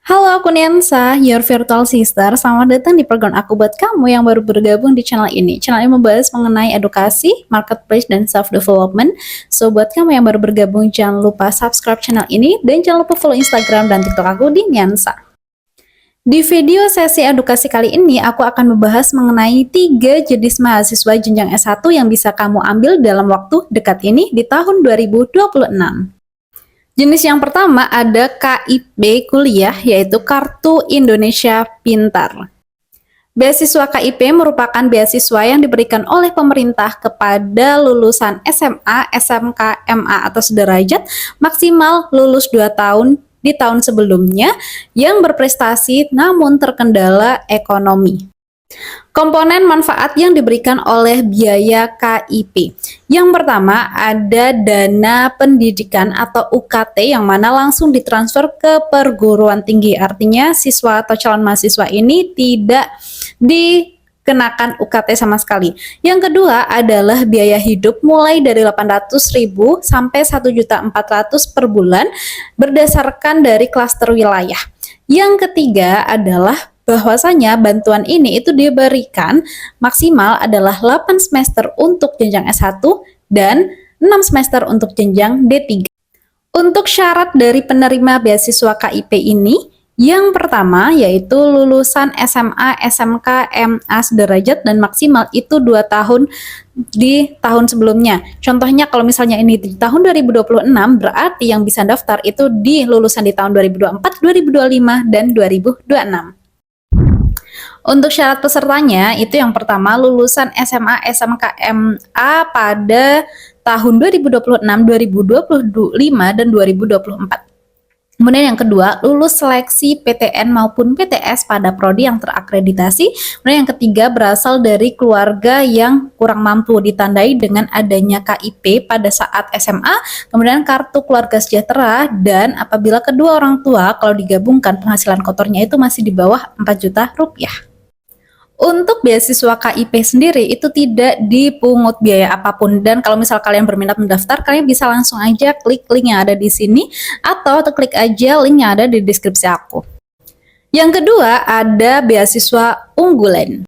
Halo, aku Niansa, your virtual sister. Selamat datang di program aku buat kamu yang baru bergabung di channel ini. Channel ini membahas mengenai edukasi, marketplace, dan self-development. So, buat kamu yang baru bergabung, jangan lupa subscribe channel ini, dan jangan lupa follow Instagram dan TikTok aku di Niansa. Di video sesi edukasi kali ini, aku akan membahas mengenai 3 jenis mahasiswa jenjang S1 yang bisa kamu ambil dalam waktu dekat ini di tahun 2026. Jenis yang pertama ada KIP kuliah, yaitu Kartu Indonesia Pintar. Beasiswa KIP merupakan beasiswa yang diberikan oleh pemerintah kepada lulusan SMA, SMK, MA atau sederajat maksimal lulus 2 tahun di tahun sebelumnya yang berprestasi namun terkendala ekonomi. Komponen manfaat yang diberikan oleh biaya KIP. Yang pertama ada dana pendidikan atau UKT yang mana langsung ditransfer ke perguruan tinggi. Artinya siswa atau calon mahasiswa ini tidak dikenakan UKT sama sekali. Yang kedua adalah biaya hidup mulai dari 800.000 sampai 1.400.000 per bulan berdasarkan dari klaster wilayah. Yang ketiga adalah bahwasanya bantuan ini itu diberikan maksimal adalah 8 semester untuk jenjang S1 dan 6 semester untuk jenjang D3. Untuk syarat dari penerima beasiswa KIP ini, yang pertama yaitu lulusan SMA, SMK, MA sederajat dan maksimal itu 2 tahun di tahun sebelumnya. Contohnya kalau misalnya ini di tahun 2026 berarti yang bisa daftar itu di lulusan di tahun 2024, 2025, dan 2026. Untuk syarat pesertanya, itu yang pertama lulusan SMA, SMK, MA pada tahun 2026, 2025, dan 2024. Kemudian yang kedua, lulus seleksi PTN maupun PTS pada prodi yang terakreditasi. Kemudian yang ketiga, berasal dari keluarga yang kurang mampu ditandai dengan adanya KIP pada saat SMA, kemudian kartu keluarga sejahtera, dan apabila kedua orang tua kalau digabungkan penghasilan kotornya itu masih di bawah 4 juta rupiah. Untuk beasiswa KIP sendiri itu tidak dipungut biaya apapun, dan kalau misal kalian berminat mendaftar, kalian bisa langsung aja klik link yang ada di sini atau klik aja link yang ada di deskripsi aku. Yang kedua ada beasiswa unggulan.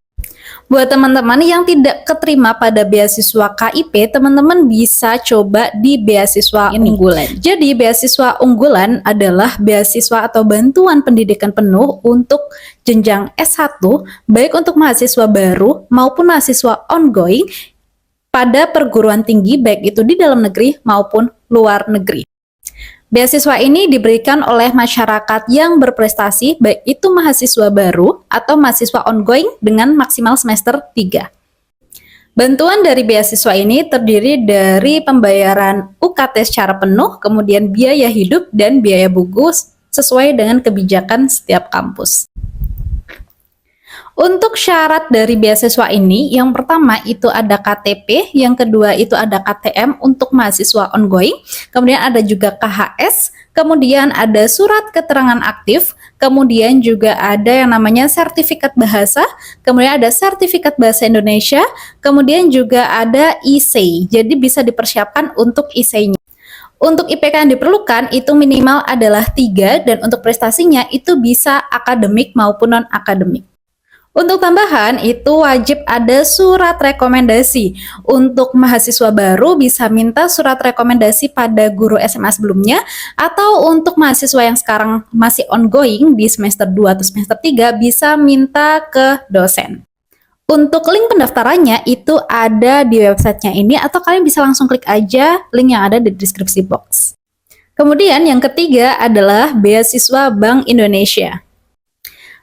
Buat teman-teman yang tidak keterima pada beasiswa KIP, teman-teman bisa coba di beasiswa unggulan. Jadi beasiswa unggulan adalah beasiswa atau bantuan pendidikan penuh untuk jenjang S1, baik untuk mahasiswa baru maupun mahasiswa ongoing pada perguruan tinggi, baik itu di dalam negeri maupun luar negeri. Beasiswa ini diberikan oleh masyarakat yang berprestasi, baik itu mahasiswa baru atau mahasiswa ongoing dengan maksimal semester 3. Bantuan dari beasiswa ini terdiri dari pembayaran UKT secara penuh, kemudian biaya hidup dan biaya buku sesuai dengan kebijakan setiap kampus. Untuk syarat dari beasiswa ini, yang pertama itu ada KTP, yang kedua itu ada KTM untuk mahasiswa ongoing, kemudian ada juga KHS, kemudian ada surat keterangan aktif, kemudian juga ada yang namanya sertifikat bahasa, kemudian ada sertifikat bahasa Indonesia, kemudian juga ada IC, jadi bisa dipersiapkan untuk IC-nya. Untuk IPK yang diperlukan itu minimal adalah 3, dan untuk prestasinya itu bisa akademik maupun non-akademik. Untuk tambahan, itu wajib ada surat rekomendasi. Untuk mahasiswa baru bisa minta surat rekomendasi pada guru SMA sebelumnya, atau untuk mahasiswa yang sekarang masih ongoing di semester 2 atau semester 3 bisa minta ke dosen. Untuk link pendaftarannya itu ada di websitenya ini, atau kalian bisa langsung klik aja link yang ada di deskripsi box. Kemudian yang ketiga adalah beasiswa Bank Indonesia.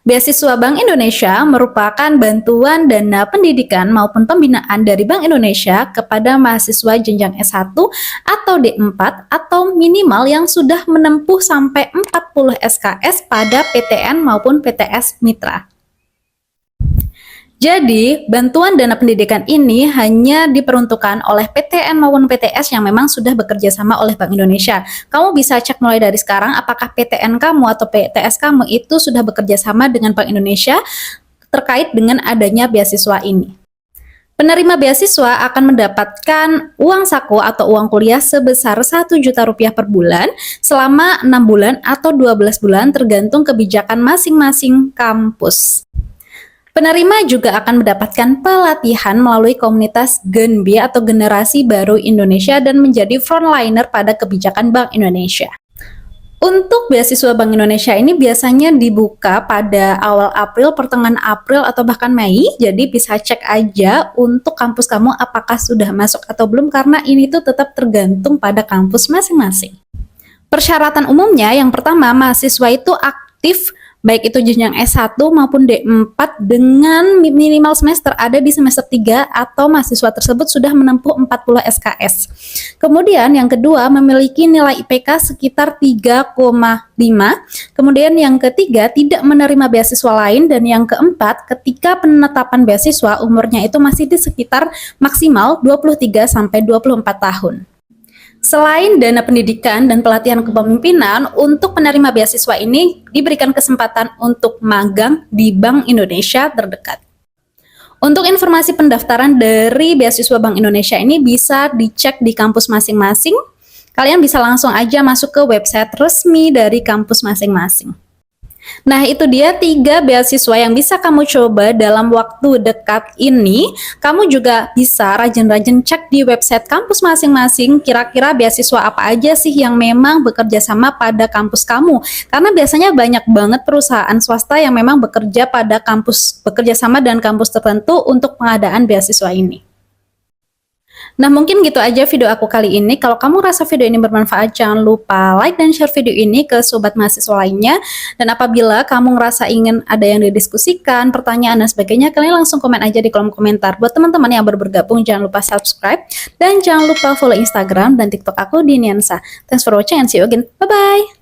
Beasiswa Bank Indonesia merupakan bantuan dana pendidikan maupun pembinaan dari Bank Indonesia kepada mahasiswa jenjang S1 atau D4 atau minimal yang sudah menempuh sampai 40 SKS pada PTN maupun PTS Mitra. Jadi, bantuan dana pendidikan ini hanya diperuntukkan oleh PTN maupun PTS yang memang sudah bekerja sama oleh Bank Indonesia. Kamu bisa cek mulai dari sekarang apakah PTN kamu atau PTS kamu itu sudah bekerja sama dengan Bank Indonesia terkait dengan adanya beasiswa ini. Penerima beasiswa akan mendapatkan uang saku atau uang kuliah sebesar 1 juta rupiah per bulan selama 6 bulan atau 12 bulan tergantung kebijakan masing-masing kampus. Penerima juga akan mendapatkan pelatihan melalui komunitas Genbi atau Generasi Baru Indonesia dan menjadi frontliner pada kebijakan Bank Indonesia. Untuk beasiswa Bank Indonesia ini biasanya dibuka pada awal April, pertengahan April, atau bahkan Mei. Jadi bisa cek aja untuk kampus kamu apakah sudah masuk atau belum, karena ini tuh tetap tergantung pada kampus masing-masing. Persyaratan umumnya yang pertama, mahasiswa itu aktif baik itu jenjang S1 maupun D4 dengan minimal semester ada di semester 3 atau mahasiswa tersebut sudah menempuh 40 SKS. Kemudian yang kedua, memiliki nilai IPK sekitar 3,5. Kemudian yang ketiga, tidak menerima beasiswa lain, dan yang keempat, ketika penetapan beasiswa umurnya itu masih di sekitar maksimal 23 sampai 24 tahun. Selain dana pendidikan dan pelatihan kepemimpinan, untuk penerima beasiswa ini diberikan kesempatan untuk magang di Bank Indonesia terdekat. Untuk informasi pendaftaran dari beasiswa Bank Indonesia ini bisa dicek di kampus masing-masing. Kalian bisa langsung aja masuk ke website resmi dari kampus masing-masing. Nah, itu dia 3 beasiswa yang bisa kamu coba dalam waktu dekat ini. Kamu juga bisa rajin-rajin cek di website kampus masing-masing kira-kira beasiswa apa aja sih yang memang bekerja sama pada kampus kamu. Karena biasanya banyak banget perusahaan swasta yang memang bekerja pada kampus, bekerja sama dengan kampus tertentu untuk pengadaan beasiswa ini. Nah, mungkin gitu aja video aku kali ini. Kalau kamu rasa video ini bermanfaat, jangan lupa like dan share video ini ke sobat mahasiswa lainnya. Dan apabila kamu ngerasa ingin ada yang didiskusikan, pertanyaan dan sebagainya, kalian langsung komen aja di kolom komentar. Buat teman-teman yang baru bergabung, jangan lupa subscribe. Dan jangan lupa follow Instagram dan TikTok aku di Niansa. Thanks for watching and see you again. Bye-bye!